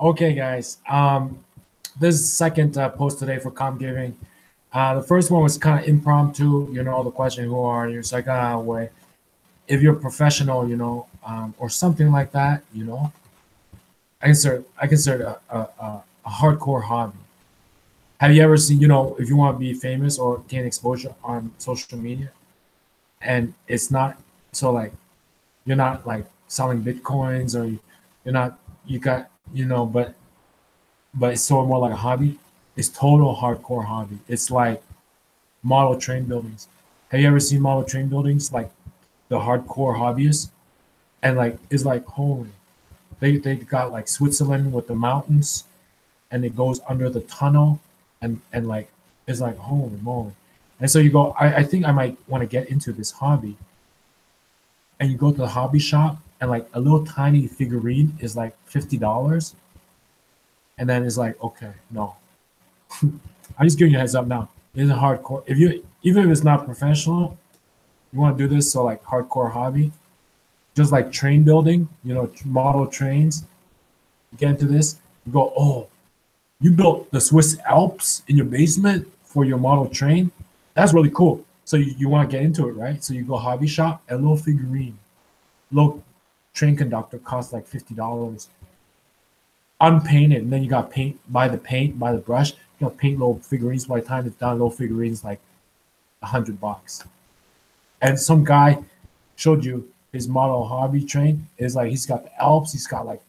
Okay, guys. This is the second post today for COMMGiving. The first one was kind of impromptu, the question, who are you? So I got out of the way. If you're a professional, or something like that, I consider a hardcore hobby. Have you ever seen, if you want to be famous or gain exposure on social media, and it's not so like you're not like selling bitcoins or you're not you got but it's sort of more like a hobby. It's total hardcore hobby. It's like model train buildings. Have you ever seen model train buildings? Like the hardcore hobbyists, and like it's like holy. They got like Switzerland with the mountains, and it goes under the tunnel, and like it's like holy moly. And so you go. I think I might want to get into this hobby. And you go to the hobby shop, and like a little tiny figurine is like $50, and then it's like okay, no, I'm just giving you a heads up now. It's a hardcore. If you even if it's not professional, you want to do this so like hardcore hobby, just like train building, model trains. You get into this, you go, oh, you built the Swiss Alps in your basement for your model train. That's really cool. So you want to get into it, right? So you go hobby shop, a little figurine, little train conductor costs like $50 unpainted, and then you got paint, buy the brush. You got paint little figurines. By the time it's done, little figurines like $100. And some guy showed you his model hobby train. Is like he's got the Alps. He's got like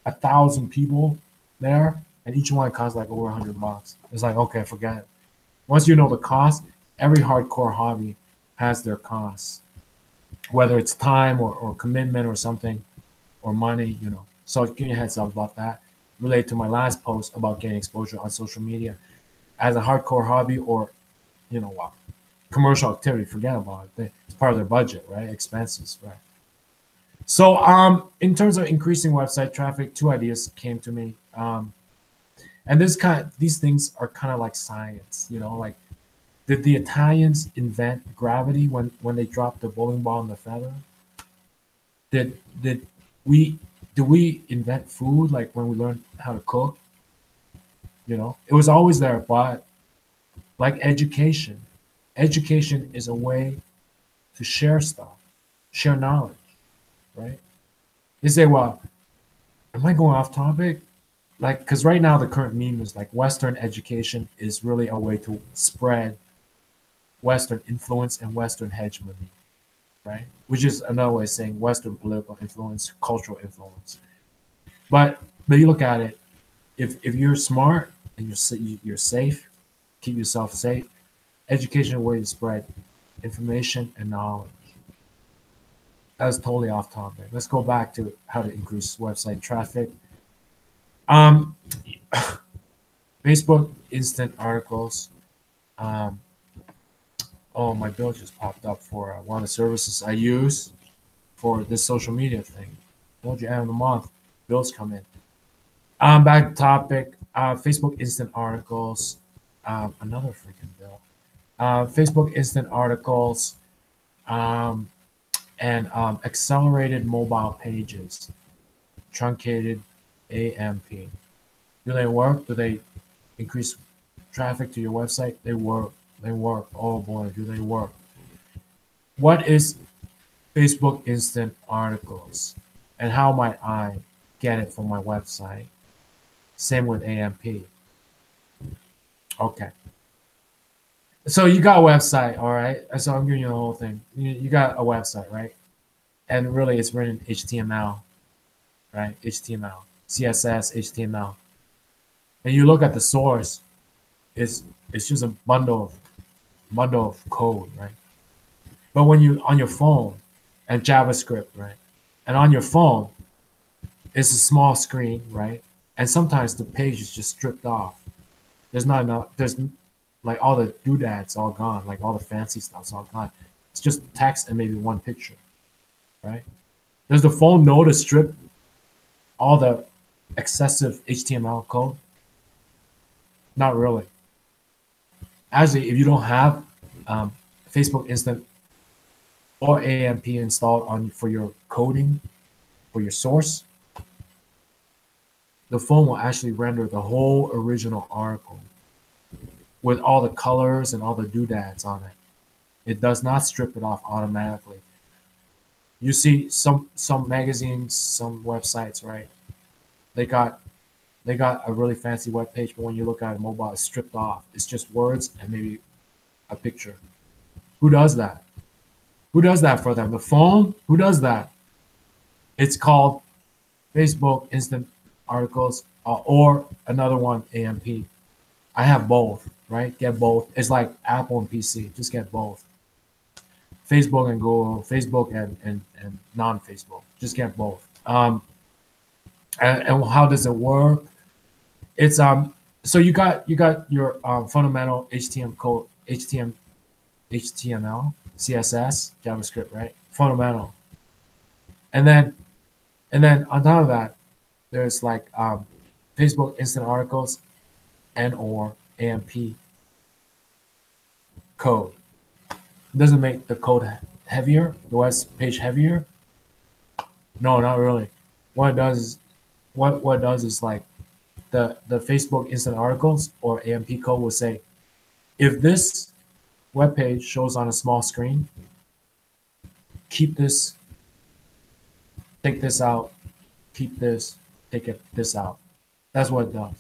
1,000 people there, and each one costs like over $100. It's like okay, forget it. Once you know the cost, every hardcore hobby has their costs, whether it's time or commitment or something or money. So give you a heads up about that. Relate to my last post about getting exposure on social media as a hardcore hobby or, what, commercial activity. Forget about it. It's part of their budget, right? Expenses, right? So, in terms of increasing website traffic, two ideas came to me. And these things are kind of like science, like did the Italians invent gravity when they dropped the bowling ball and the feather? Did we do we invent food like when we learned how to cook? It was always there, but like education is a way to share stuff, share knowledge, right? You say, well, am I going off topic? Like, because right now the current meme is like Western education is really a way to spread Western influence and Western hegemony, right? Which is another way of saying Western political influence, cultural influence. But you look at it, if you're smart and you're safe, keep yourself safe. Education is a way to spread information and knowledge. That's totally off topic. Let's go back to how to increase website traffic. Um, Facebook instant articles. Um, oh, my bill just popped up for one of the services I use for this social media thing. Told you end of the month, bills come in. Back to topic. Facebook instant articles. Another freaking bill. Facebook instant articles. And accelerated mobile pages. Truncated AMP. Do they work? Do they increase traffic to your website? They work. They work. Oh boy, do they work. What is Facebook instant articles? And how might I get it from my website? Same with AMP. Okay. So you got a website, all right? So I'm giving you the whole thing. You got a website, right? And really it's written HTML, right? HTML, CSS, HTML. And you look at the source, it's just a bundle of code, right? But when you on your phone and JavaScript, right? And on your phone, it's a small screen, right? And sometimes the page is just stripped off. There's not enough. There's like all the doodads all gone, like all the fancy stuff's all gone. It's just text and maybe one picture, right? Does the phone know to strip all the excessive HTML code? Not really. Actually, if you don't have Facebook Instant or AMP installed on for your coding, for your source, the phone will actually render the whole original article with all the colors and all the doodads on it. It does not strip it off automatically. You see some magazines, some websites, right? They got a really fancy web page, but when you look at it mobile, it's stripped off. It's just words and maybe a picture. Who does that? Who does that for them? The phone? Who does that? It's called Facebook Instant Articles or another one, AMP. I have both, right? Get both. It's like Apple and PC. Just get both. Facebook and Google, Facebook and non-Facebook. Just get both. And how does it work? It's so you got your fundamental HTML code, HTML, CSS, JavaScript, right? Fundamental. And then on top of that, there's like Facebook Instant Articles and or AMP code. It doesn't make the code heavier, the web page heavier. No, not really. What it does is what it does is like the Facebook Instant Articles or AMP code will say, if this web page shows on a small screen, keep this, take this out, keep this, take this out. That's what it does.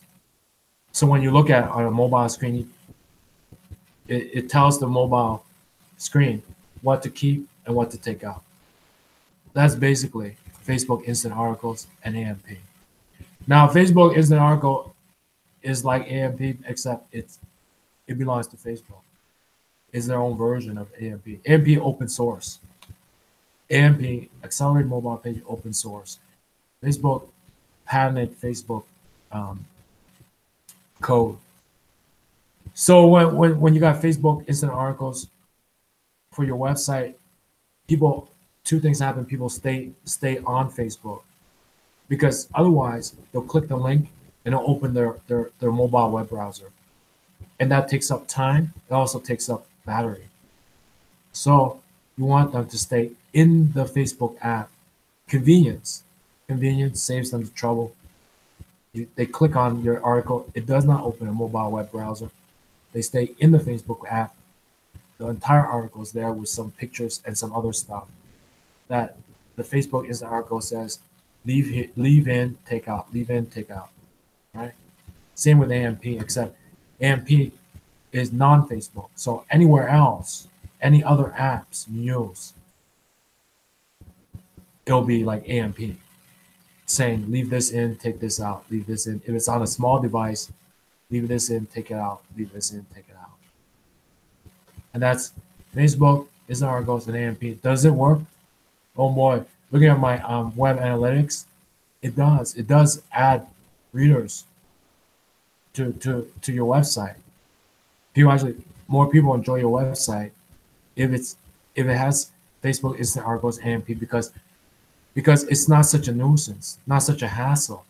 So when you look at it on a mobile screen, it tells the mobile screen what to keep and what to take out. That's basically Facebook Instant Articles and AMP. Now, Facebook Instant Article is like AMP, except it belongs to Facebook. It's their own version of AMP. AMP open source. AMP, Accelerated Mobile Page, open source. Facebook patented Facebook code. So when you got Facebook Instant Articles for your website, two things happen. People stay on Facebook because otherwise they'll click the link and it'll open their mobile web browser, and that takes up time. It also takes up battery. So you want them to stay in the Facebook app. Convenience saves them the trouble. They click on your article. It does not open a mobile web browser. They stay in the Facebook app. The entire article is there with some pictures and some other stuff that the Facebook Instant Article says, leave in, take out, leave in, take out, right? Same with AMP, except AMP is non-Facebook. So anywhere else, any other apps you use, it'll be like AMP, saying leave this in, take this out, leave this in. If it's on a small device, leave this in, take it out, leave this in, take it out. And that's Facebook, Instant Articles, and AMP. Does it work? Oh boy, looking at my web analytics, it does. It does add readers to your website. More people enjoy your website if it has Facebook Instant Articles, AMP, because it's not such a nuisance, not such a hassle.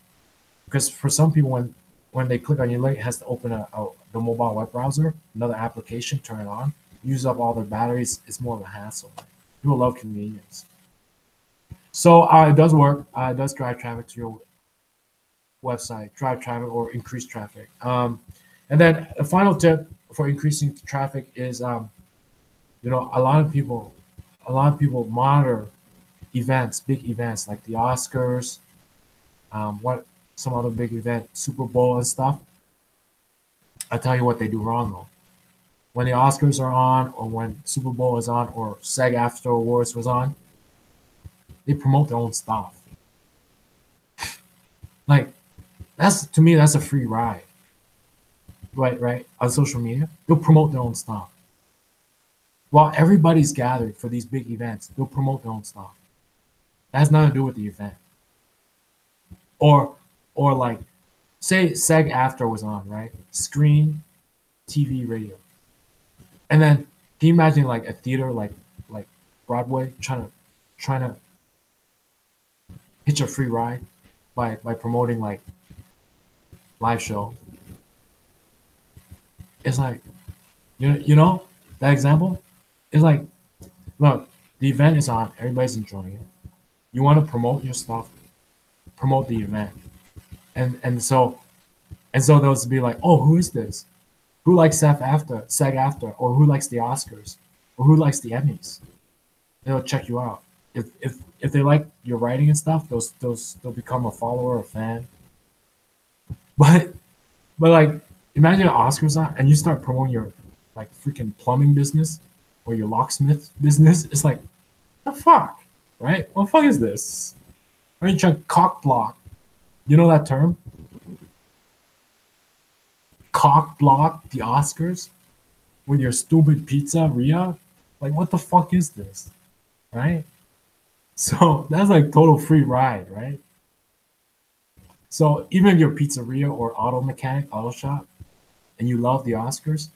Because for some people, when they click on your link, it has to open the mobile web browser, another application, turn it on, use up all their batteries. It's more of a hassle. People love convenience. So it does work. It does drive traffic to your website, drive traffic or increase traffic. And then a final tip for increasing traffic is, a lot of people monitor events, big events like the Oscars, some other big event, Super Bowl and stuff. I'll tell you what they do wrong though. When the Oscars are on, or when Super Bowl is on, or SAG-AFTRA Awards was on, they promote their own stuff. Like, to me, that's a free ride. Right? On social media, they'll promote their own stuff. While everybody's gathered for these big events, they'll promote their own stuff. That has nothing to do with the event. Or like, say SAG-AFTRA was on, right? Screen, TV, radio. And then, can you imagine like a theater like Broadway trying to hitch a free ride by promoting like live show? It's like, you know that example? It's like, look, the event is on, everybody's enjoying it. You want to promote your stuff, promote the event. And so those be like, oh, who is this? Who likes SAG-AFTRA, or who likes the Oscars, or who likes the Emmys? They'll check you out. If they like your writing and stuff, they'll become a follower, a fan. But like, imagine an Oscars on, and you start promoting your like freaking plumbing business or your locksmith business. It's like, the fuck, right? What the fuck is this? Are you trying to cock block? You know that term? Cock block the Oscars with your stupid pizzeria? Like, what the fuck is this? Right? So that's like total free ride, right? So even if you're a pizzeria or auto mechanic, auto shop, and you love the Oscars,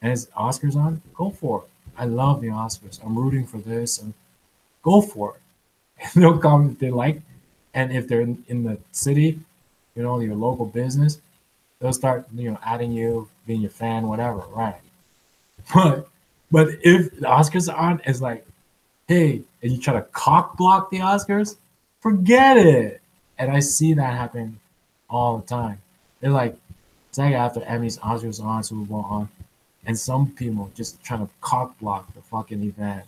and it's Oscars on, go for it. I love the Oscars. I'm rooting for this, and go for it. And they'll come if they like, and if they're in the city, your local business, they'll start, adding you, being your fan, whatever, right? But if the Oscars are on, it's like, hey, and you try to cock block the Oscars, forget it. And I see that happen all the time. They're like, SAG-AFTRA, Emmys, Oscars on, Super Bowl on, and some people just trying to cock block the fucking event.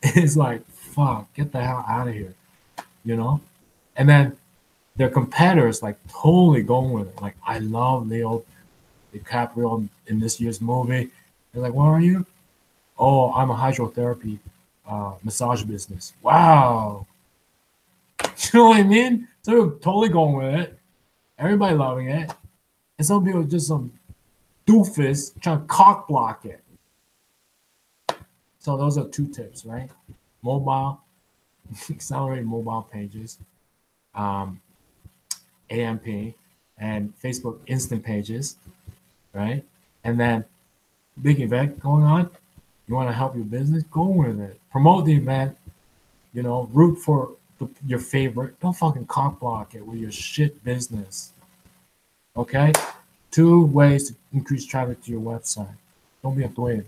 It's like, fuck, get the hell out of here, And then their competitors like totally going with it. Like, I love Leo DiCaprio in this year's movie. They're like, what are you? Oh, I'm a hydrotherapy massage business. Wow. You know what I mean? So they're totally going with it. Everybody loving it. And some people just some doofus trying to cock block it. So those are 2 tips, right? Mobile, accelerate mobile pages, AMP, and Facebook instant pages, right? And then big event going on, you want to help your business, go with it. Promote the event, root for your favorite. Don't fucking cock block it with your shit business. Okay? 2 ways to increase traffic to your website. Don't be afraid.